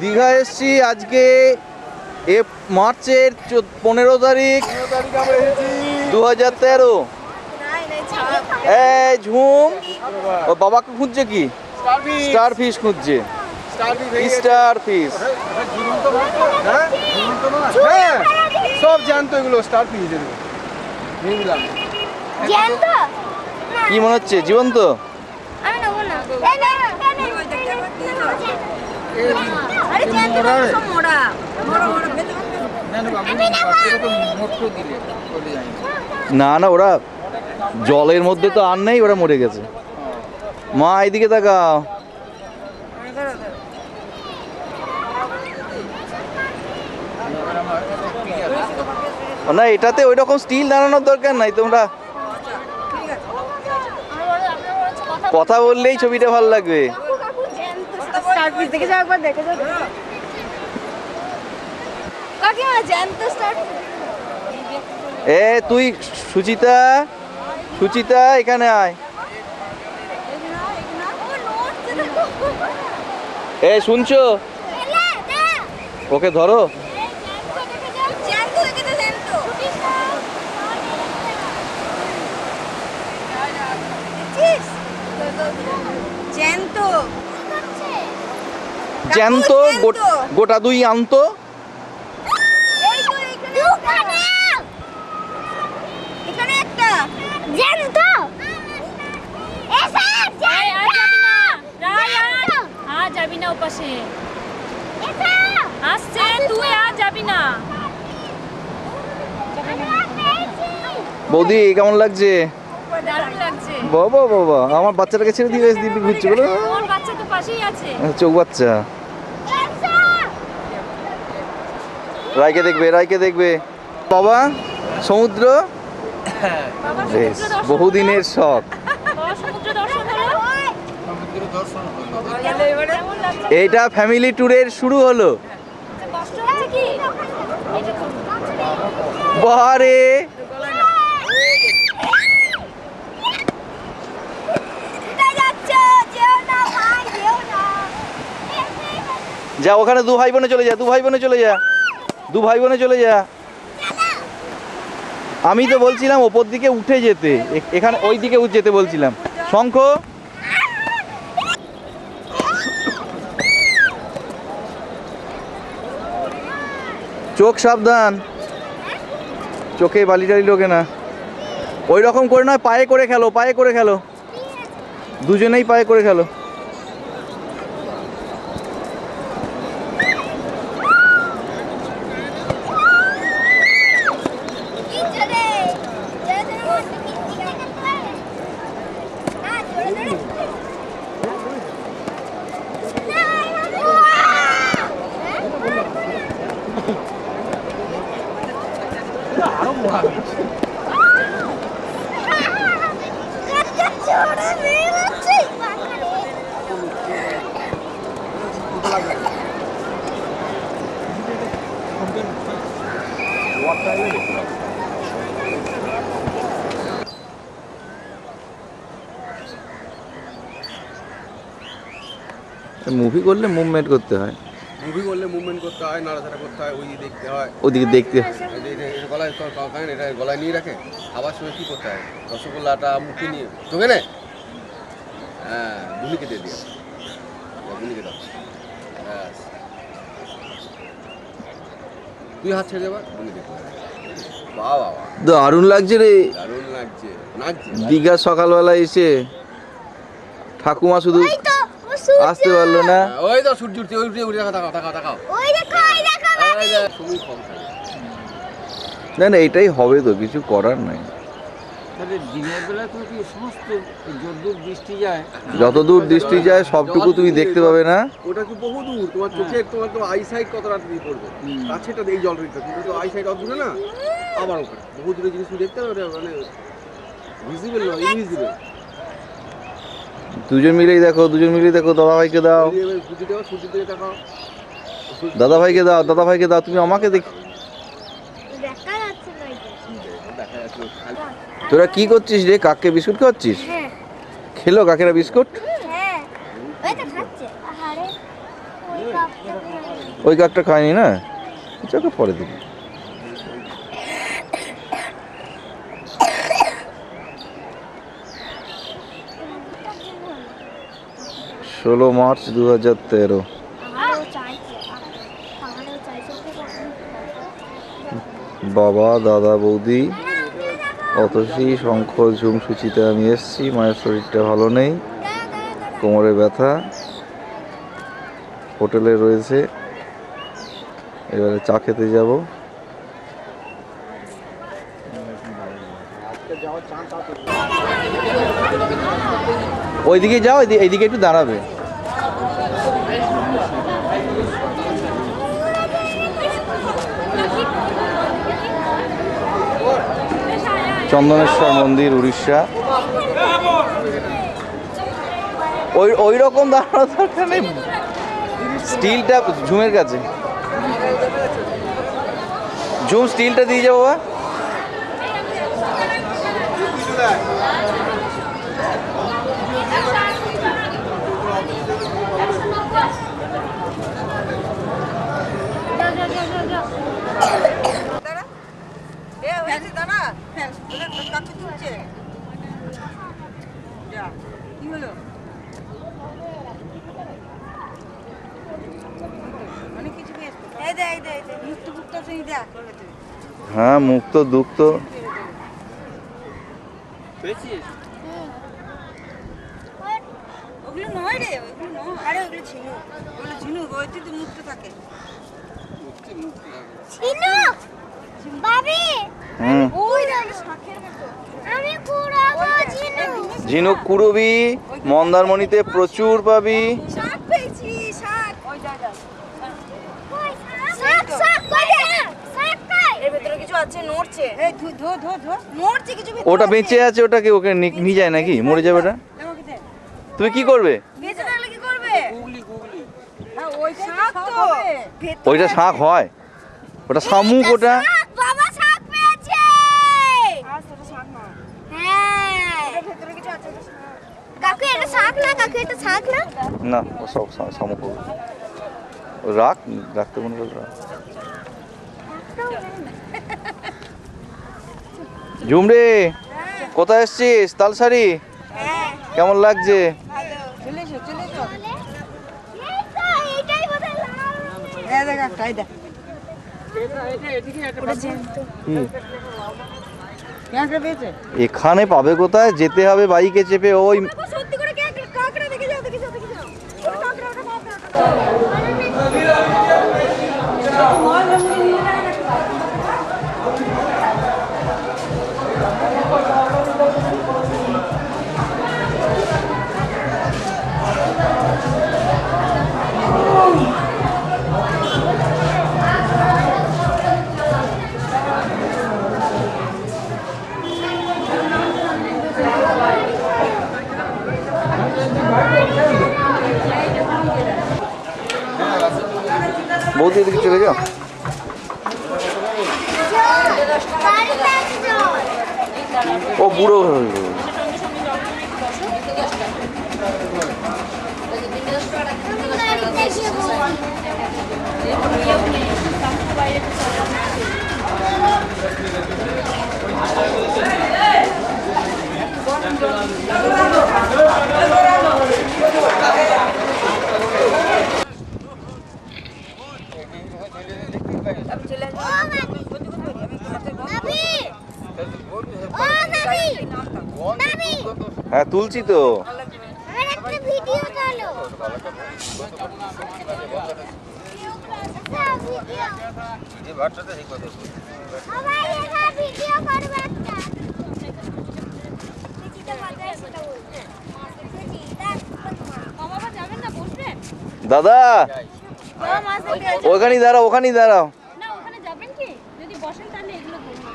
দীঘা এসছি আজকে মার্চের 15 তারিখ 2013। এই ঝুম ও বাবাকে খুঁজছে কি? স্টার ফিশ খুঁজছে। স্টার ফিশ সব জ্যান্ত এগুলো স্টার ফিশ কি মনে হচ্ছে জীবন্ত? না না, ওরা জলের মধ্যে তো আর নেই, ওরা মরে গেছে। মা এইদিকে তাকাও। না, এটাতে ওই রকম স্টিল দাঁড়ানোর দরকার নাই। তোমরা কথা বললেই ছবিটা ভালো লাগবে। এ তুই সুচিতা, সুচিতা এখানে আয়। এ শুনছো? ওকে ধরো। জ্যান্ত গোটা দুই আনতো। বৌদি কেমন লাগছে? বাবা বাবা, আমার বাচ্চাটাকে ছেড়ে দিয়ে দিবি ঘুরছে বলে। চোখ বাচ্চা। রায়কে দেখবে, রায়কে দেখবে। বাবা সমুদ্র বেশ বহুদিনের শখ। এইটা ফ্যামিলি ট্যুরের শুরু হলো। বারে যা, ওখানে দু ভাই বোনে চলে যা, দু ভাই বোনে চলে যা, দু ভাই বোনে চলে যা। আমি তো বলছিলাম ওপর দিকে উঠে যেতে, এখানে ওই দিকে যেতে বলছিলাম। শঙ্খ চোখ সাবধান, চোখে বালি টালি লোকে না। ওই রকম করে নয়, পায়ে করে খেলো, পায়ে করে খেলো, দুজনেই পায়ে করে খেলো। মুভি করলে মুভমেন্ট করতে হয়, মুভি করলে মুভমেন্ট করতে হয়, নাড়াচাড়া করতে হয়, ওইদিকে দেখতে হয়, ওদিকে দেখতে হয়। গলায় কারণ এটা গলায় নিয়ে রাখে। খাবার সময় কী করতে হয়? রসগোল্লাটা মুখে নিয়ে চোখে নে, হ্যাঁ বুলি কেটে দিয়ে, বুলি কেটে হ্যাঁ, তুই হাত ছেড়ে দেবা, বুলি কেটে। বাহ বাবা, দারুণ লাগছে রে, দারুণ লাগছে। দীঘা সকালবেলা এসে ঠাকুমা শুধু আসতে পারলো না। ওই তো সূর্য উঠছে, ওই উঠে তাকাও তাকাও তাকাও, তুমি কম খাবে না না, এটাই হবে তো, কিছু করার নাই। দিনের বেলা তো কি সমস্ত যতদূর দৃষ্টি যায়, যতদূর দৃষ্টি যায় সবটুকু তুমি দেখতে পাবে না। ওটা কি বহু দূর, তোমার চোখে তোমার তো আই সাইড কতটা দিয়ে পড়বে, কাছেটা এই জল রিটা, কিন্তু তো আই সাইড অত দূরে না, আবার ওখানে বহু দূরে জিনিস দেখতে হবে, ওটা মানে ভিজিবল নয়, ইনভিজিবল। দুজন মিলেই দেখো, দুজন মিলেই দেখো। দাদা ভাইকে দাও, দাদা ভাইকে দাও, দাদা ভাইকে দাও। তুমি আমাকে দেখ। তোরা কি করছিস রে? কাককে বিস্কুট খাওয়াচ্ছিস? খেলো কাকেরা বিস্কুট? ওই কাকটা খায়নি না, চোখে পরে দিবি। ষোলো মার্চ 2013। বাবা, দাদা, বৌদি, অতসী, শঙ্খ, ঝুম, সুচিতে আমি এসছি। মায়ের শরীরটা ভালো নেই, কোমরে ব্যথা, হোটেলে রয়েছে, এবারে চা খেতে যাব। ওইদিকে যাও, এইদিকে একটু দাঁড়াবে। চন্দনেশ্বর মন্দির, উড়িষ্যা। ওই রকম দাঁড়ানো দরকার নেই, স্টিলটা ঝুমের কাছে। ঝুম, স্টিলটা দিয়ে যাবো বাবা। হ্যাঁ, মুক্ত দুঃখ ওগুলো নয় রে, ওগুলো নয়। আরে ওগুলো ঝিনুক, ওগুলো ঝিনুক, ওইতে তো মুক্ত থাকে। ঝিনুক বাবি, ওই দেখো শাকের মতো। আমি কুড়াবো ঝিনুক। ঝিনুক কুড়বি, মন্দারমণিতে প্রচুর পাবি। শাক পেয়েছি, শাক। ওই যা যা। শাক শাক কই দে, শাক কই? এর ভিতরে কিছু আছে, নড়ছে। এই ধো ধো ধো, নড়ছে কিছু ভিতরে। ওটা বেঁচে আছে, ওটাকে ওকে নিয়ে যায় নাকি? মরে যাবে ওটা? তুমি কি করবে? বেঁচে থাকলে কি করবে? গুগলি গুগলি হ্যাঁ, ওই শাক তো। ওইটা শাক হয়? ওটা শামুক ওটা। শাক, বাবা শাক পেয়েছে। আজ তো শাক না। হ্যাঁ এর ভিতরে কিছু আছে, ওটা শাক। কাকু এটা শাক না, কাকু এটা শাক না। না, ও সব শামুক হবে। ও রাখতে মনে করবে। ঝুমরে, কোথায় এসছিস? তালসারি। হ্যাঁ, কেমন লাগছে? ভালো। চলে এসো, চলে এসো। এই তো এইটাই বোধহয় লাল। এই দেখ একটা, এই দেখ। ওটা জ্যান্ত। কাঁকড়া পেয়েছে? এখানে পাবে কোথায়? যেতে হবে বাইকে চেপে। ওই বাবা, সত্যি করে কাঁকড়া দেখে যাও, দেখে যাও, দেখে যাও। ওটা কাঁকড়া, ওটা কাঁকড়া। বৌদি, এদিকে চলে যাও। বাড়িতে আসছো? ও বুড়ো হয়ে গেল। বাড়িতে যাবো। বাবি, ও বাবি, বাবি, হ্যাঁ, তুলছি তো। আমার একটা ভিডিও তোলো। সবাই একা ভিডিও করবে একটা। দাদা, ওখানেই দাঁড়াও, ওখানেই দাঁড়াও। না ওখানে যাবেন কি? যদি বসেন তাহলে এগুলো করবেন।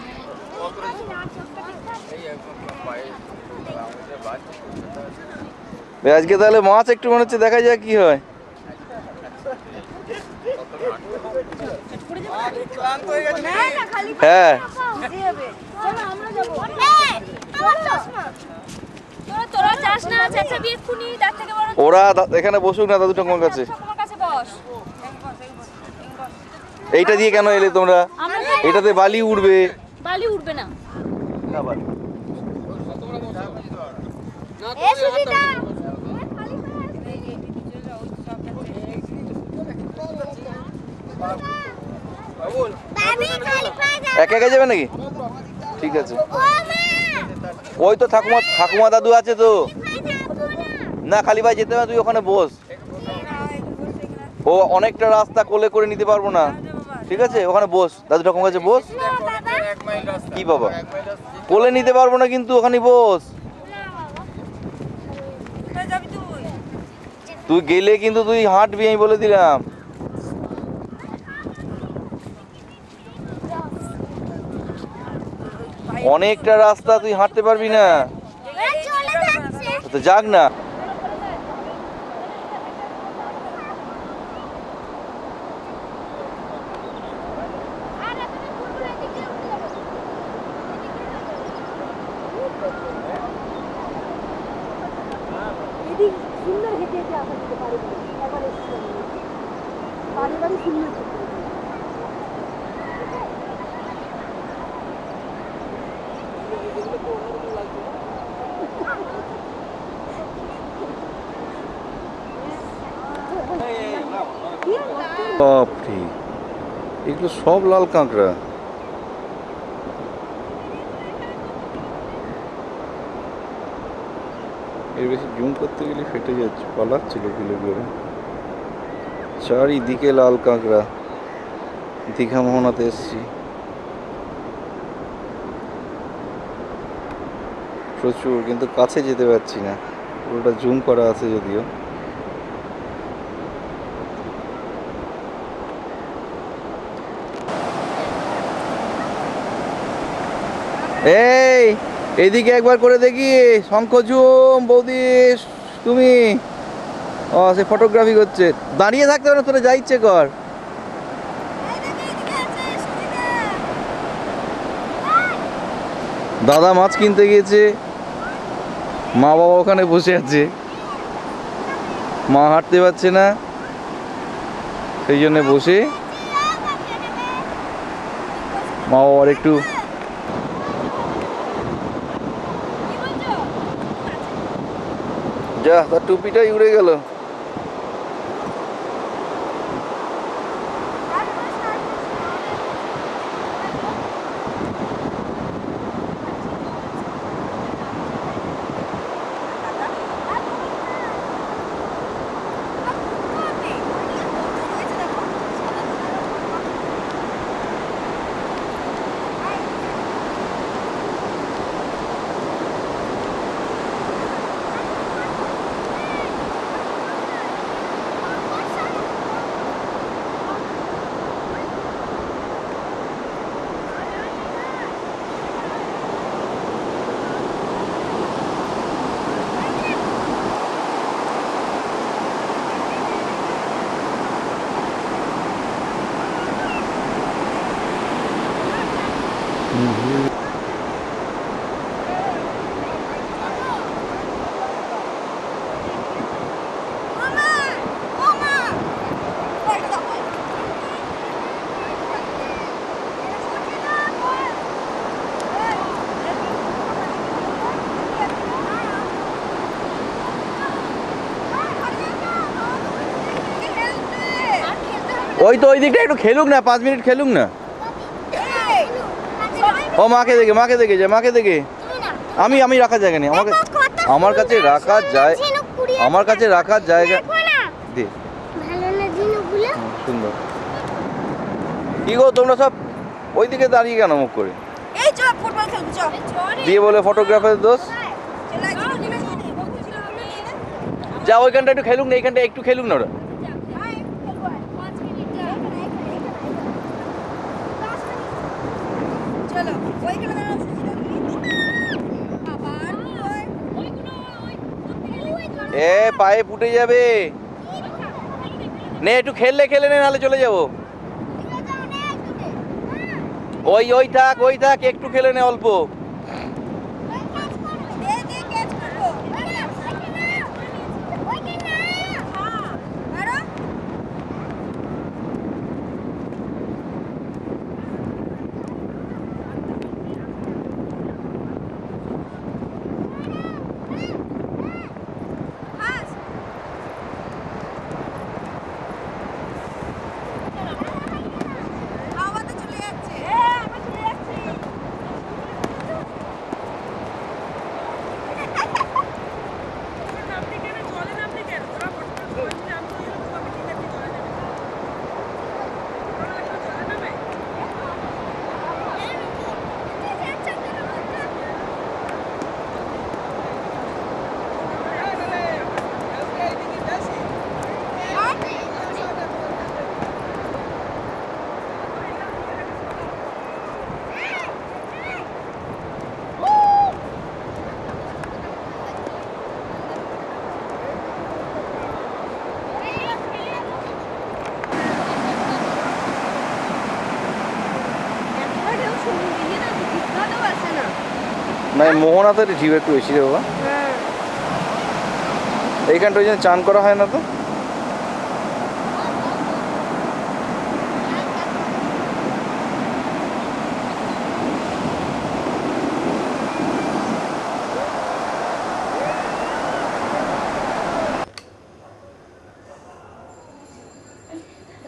আজকে তাহলে মাছ একটু মনে হচ্ছে, দেখা যাক কি হয়। হ্যাঁ, তোরা চাস না, চেঁচাবি এক্ষুনি, তার থেকে বড় ওরা এখানে বসুক না, দাদু ঠাকুমার কাছে। ঠাকুমার কাছে বস। এইটা দিয়ে কেন এলে তোমরা? আমরা এটাতে বালি উঠবে। বালি উঠবে না। না এ সুবিধা বাবি খালি পায়ে যাও একা একা যাবে নাকি? ঠিক আছে। ও মা ওই তো ঠাকুমা দাদু আছে তো। পায়ে যাবো না না খালি ভাই যেতে হবে, তুই ওখানে বস। ও অনেকটা রাস্তা কোলে করে নিতে পারবো না। ঠিক আছে, ওখানে বস, দাদু ঠাকুমার কাছে বস। না বাবা কি বাবা? কোলে নিতে পারবো না কিন্তু, ওখানে বস। তুই গেলে কিন্তু তুই হাঁটবি, আমি বলে দিলাম। অনেকটা রাস্তা তুই হাঁটতে পারবি না। ওরা চলে যাচ্ছে তো যাক না। আর আপনি পুরো দিকে উঠে যাবেন এদিক সুন্দর হেঁটে হেঁটে আসা যেতে পারে একবার এসেছিলাম বাড়ি বাড়ি সুন্দর যেতে বাপরে, এগুলো সব লাল কাঁকড়া। এর বেশি জুম করতে গেলে ফেটে যাচ্ছে, পালাচ্ছিল কিলোগুলো। চারিদিকে লাল কাঁকড়া। দীঘা মোহনাতে এসছি, প্রচুর, কিন্তু কাছে যেতে পারছি না। পুরোটা জুম করা আছে যদিও। এই এইদিকে একবার করে দেখি, শঙ্খ জুম। বৌদি তুমি? ও সে ফটোগ্রাফি করছে। দাঁড়িয়ে থাকতে হবে না, তোরা যা ইচ্ছে কর। দাদা মাছ কিনতে গিয়েছে, মা বাবা ওখানে বসে আছে। মা হাঁটতে পারছে না, সেই জন্য বসে মা বাবার একটু যা, তার টুপিটাই উড়ে গেল। ওই তো ওই দিকটা একটু খেলুক না, 5 মিনিট খেলুক না। ও মাকে দেখে, মাকে দেখে যা, মাকে দেখে। আমি রাখার জায়গা নেই আমাকে, আমার কাছে রাখার জায়গা, আমার কাছে রাখার জায়গা দে। ভালো না জিনিসগুলো সুন্দর। কি গো তোমরা সব ওইদিকে দাঁড়িয়ে কেন মুখ করে? এই চল ফুটবল খেলতে চল দিয়ে বলে ফটোগ্রাফারের দোষ। যা ওইখানটা একটু খেলুক না, এইখানটা একটু খেলুক না ওরা। চলো ওইখানে দাঁড়াও আবার এ পায়ে ফুটে যাবে। নে একটু খেললে খেলে নে, নাহলে চলে যাবো। ওই থাক একটু খেলে নে অল্প। সুন্দর না বিখ্যাতও আছে না না এই মোহনাতে ঢিউ একটু বেশি রে বাবা। হ্যাঁ এইখানটা ওই জন্য চান করা হয় না তো।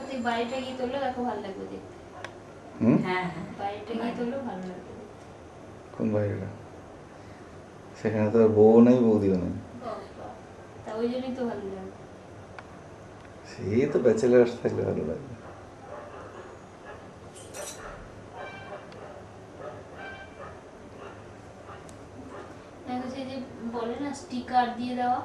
তুই বাড়িটা গিয়ে তোলো দেখো ভালো লাগবে দেখতে। হুম, হ্যাঁ বাড়িটা গিয়ে তোলো ভালো লাগবে দেখতে। কোন বাইরেটা? সেখানে তো আর বউ নেই, বৌদিও নেই। বাবা, তা ওই জন্যই তো ভালো লাগবে। সে তো ব্যাচেলার থাকলে ভালো লাগবে। দেখো সেই যে বলে না স্টিকার দিয়ে দেওয়া